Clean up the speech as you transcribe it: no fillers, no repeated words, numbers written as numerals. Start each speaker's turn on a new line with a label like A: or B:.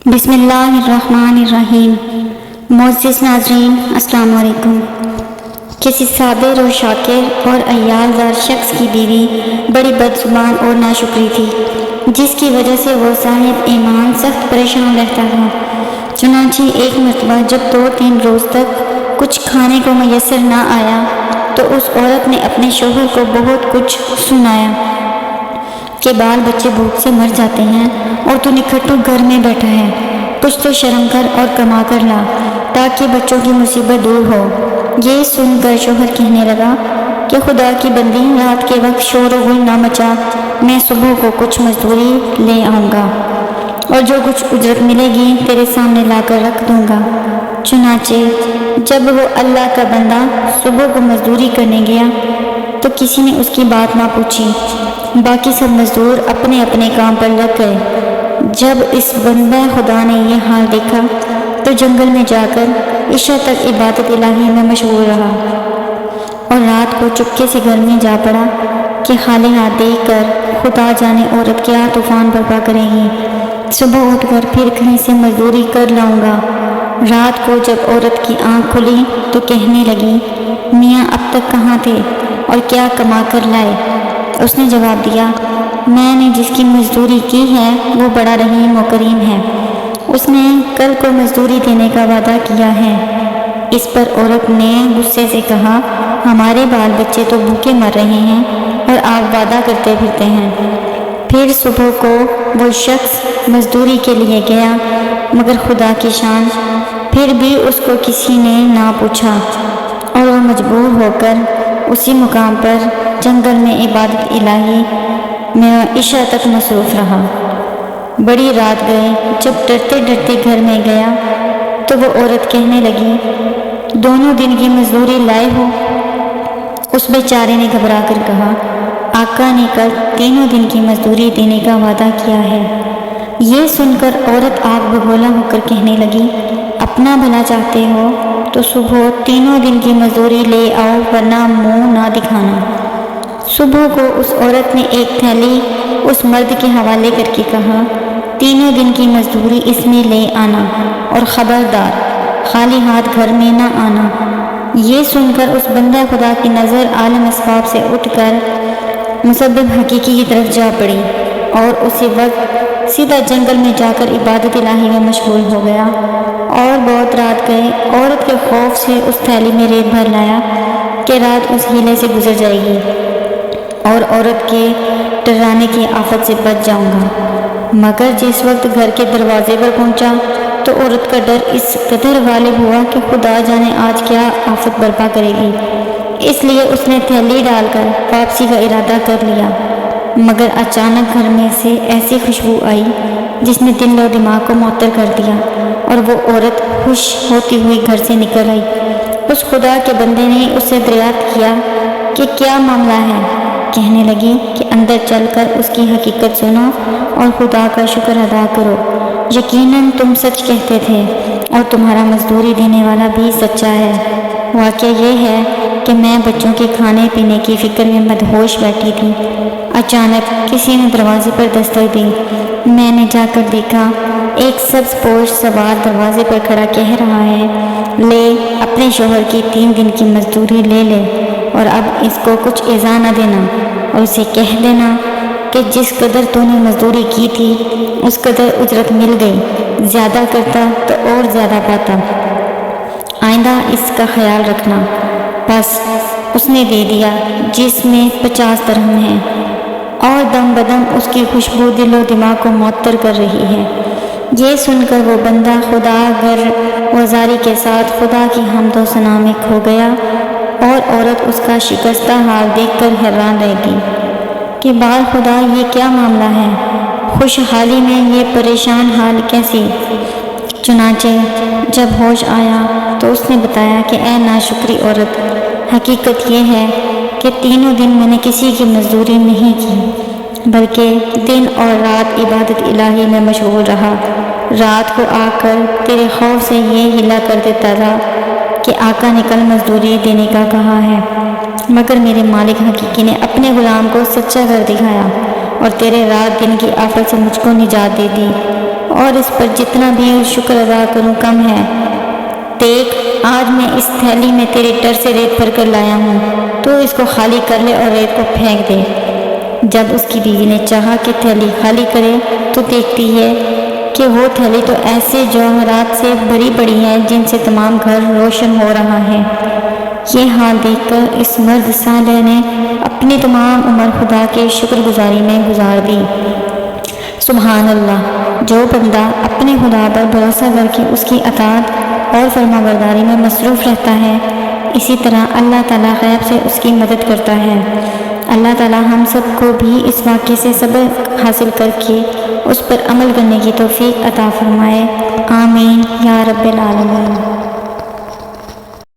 A: بسم اللہ الرحمن الرحیم۔ معزز ناظرین السلام علیکم۔ کسی صابر و شاکر اور عیالدار شخص کی بیوی بڑی بدزبان اور ناشکری تھی، جس کی وجہ سے وہ صاحب ایمان سخت پریشان رہتا تھا۔ چنانچہ ایک مرتبہ جب 2-3 روز تک کچھ کھانے کو میسر نہ آیا تو اس عورت نے اپنے شوہر کو بہت کچھ سنایا کہ بال بچے بھوک سے مر جاتے ہیں اور تو نکھٹو گھر میں بیٹھا ہے، کچھ تو شرم کر اور کما کر لا تاکہ بچوں کی مصیبت دور ہو۔ یہ سن کر شوہر کہنے لگا کہ خدا کی بندی، رات کے وقت شور و غل نہ مچا، میں صبح کو کچھ مزدوری لے آؤں گا اور جو کچھ اجرت ملے گی تیرے سامنے لا کر رکھ دوں گا۔ چنانچہ جب وہ اللہ کا بندہ صبح کو مزدوری کرنے گیا تو کسی نے اس کی بات نہ پوچھی، باقی سب مزدور اپنے اپنے کام پر لگ گئے۔ جب اس بندہ خدا نے یہ حال دیکھا تو جنگل میں جا کر عشاء تک عبادت الہی میں مشغول رہا اور رات کو چپکے سے گھر میں جا پڑا کہ خالی ہاتھ دیکھ کر خدا جانے عورت کیا طوفان برپا کرے گی۔ صبح اٹھ کر پھر کہیں سے مزدوری کر لاؤں گا۔ رات کو جب عورت کی آنکھ کھلی تو کہنے لگی، میاں اب تک کہاں تھے اور کیا کما کر لائے؟ اس نے جواب دیا، میں نے جس کی مزدوری کی ہے وہ بڑا رحیم و کریم ہے، اس نے کل کو مزدوری دینے کا وعدہ کیا ہے۔ اس پر عورت نے غصے سے کہا، ہمارے بال بچے تو بھوکے مر رہے ہیں اور آپ وعدہ کرتے پھرتے ہیں۔ پھر صبح کو وہ شخص مزدوری کے لیے گیا، مگر خدا کی شان، پھر بھی اس کو کسی نے نہ پوچھا اور وہ مجبور ہو کر اسی مقام پر جنگل میں عبادت الہی میں عشاء تک مصروف رہا۔ بڑی رات گئے، جب ڈرتے ڈرتے گھر میں گیا تو وہ عورت کہنے لگی، دونوں دن کی مزدوری لائے ہو؟ اس بیچارے نے گھبرا کر کہا، آقا نے کل 3 دن کی مزدوری دینے کا وعدہ کیا ہے۔ یہ سن کر عورت آگ بگولا ہو کر کہنے لگی، اپنا بھلا چاہتے ہو تو صبح 3 دن کی مزدوری لے آؤ، ورنہ منہ نہ دکھانا۔ صبح کو اس عورت نے ایک تھیلی اس مرد کے حوالے کر کے کہا، 3 دن کی مزدوری اس میں لے آنا اور خبردار خالی ہاتھ گھر میں نہ آنا۔ یہ سن کر اس بندہ خدا کی نظر عالم اسباب سے اٹھ کر مسبب حقیقی کی طرف جا پڑی اور اسی وقت سیدھا جنگل میں جا کر عبادت الہی میں مشغول ہو گیا۔ اور بہت رات گئے، عورت کے خوف سے اس تھیلی میں ریت بھر لایا کہ رات اس ہیلے سے گزر جائے گی اور عورت کے ڈرانے کی آفت سے بچ جاؤں گا۔ مگر جس وقت گھر کے دروازے پر پہنچا تو عورت کا ڈر اس قدر غالب ہوا کہ خدا جانے آج کیا آفت برپا کرے گی، اس لیے اس نے تھیلی ڈال کر واپسی کا ارادہ کر لیا۔ مگر اچانک گھر میں سے ایسی خوشبو آئی جس نے دل و دماغ کو معطر کر دیا اور وہ عورت خوش ہوتی ہوئی گھر سے نکل آئی۔ اس خدا کے بندے نے اس سے دریافت کیا کہ کیا معاملہ ہے؟ کہنے لگی کہ اندر چل کر اس کی حقیقت سنو اور خدا کا شکر ادا کرو، یقیناً تم سچ کہتے تھے اور تمہارا مزدوری دینے والا بھی سچا ہے۔ واقعہ یہ ہے کہ میں بچوں کے کھانے پینے کی فکر میں مدہوش بیٹھی تھی، اچانک کسی نے دروازے پر دستک دی۔ میں نے جا کر دیکھا، ایک سبز پوش سوار دروازے پر کھڑا کہہ رہا ہے، لے اپنے شوہر کی 3 دن کی مزدوری لے لے اور اب اس کو کچھ ایذا نہ دینا اور اسے کہہ دینا کہ جس قدر تو نے مزدوری کی تھی اس قدر اجرت مل گئی، زیادہ کرتا تو اور زیادہ پاتا، آئندہ اس کا خیال رکھنا۔ بس اس نے دے دیا، جس میں 50 درہم ہیں، اور دم بدم اس کی خوشبو دل و دماغ کو معطر کر رہی ہے۔ یہ سن کر وہ بندہ خدا گر وزاری کے ساتھ خدا کی حمد و ثنا میں کھو گیا اور عورت اس کا شکستہ حال دیکھ کر حیران رہ گئی کہ بار خدا یہ کیا معاملہ ہے، خوشحالی میں یہ پریشان حال کیسی؟ چنانچہ جب ہوش آیا تو اس نے بتایا کہ اے ناشکری عورت، حقیقت یہ ہے کہ 3 دن میں نے کسی کی مزدوری نہیں کی، بلکہ دن اور رات عبادت الہی میں مشغول رہا۔ رات کو آ کر تیرے خوف سے یہ ہلا کر دیتا تھا کہ آقا نے کل مزدوری دینے کا کہا ہے، مگر میرے مالک حقیقی نے اپنے غلام کو سچا کر دکھایا اور تیرے رات دن کی آفت سے مجھ کو نجات دے دی اور اس پر جتنا بھی شکر ادا کروں کم ہے۔ دیکھ، آج میں اس تھیلی میں تیرے ڈر سے ریت بھر کر لایا ہوں، تو اس کو خالی کر لے اور ریت کو پھینک دے۔ جب اس کی بیوی نے چاہا کہ تھیلی خالی کرے تو دیکھتی ہے کہ وہ تھیلی تو ایسے جوہرات سے بھری پڑی ہے جن سے تمام گھر روشن ہو رہا ہے۔ یہ حال دیکھ کر اس مرد صالح نے اپنی تمام عمر خدا کے شکر گزاری میں گزار دی۔ سبحان اللہ، جو بندہ اپنے خدا پر بھروسہ کر کے اس کی اطاعت اور فرما برداری میں مصروف رہتا ہے، اسی طرح اللہ تعالیٰ غیب سے اس کی مدد کرتا ہے۔ اللہ تعالیٰ ہم سب کو بھی اس واقعے سے سبق حاصل کر کے اس پر عمل کرنے کی توفیق عطا فرمائے۔ آمین یا رب العالمین۔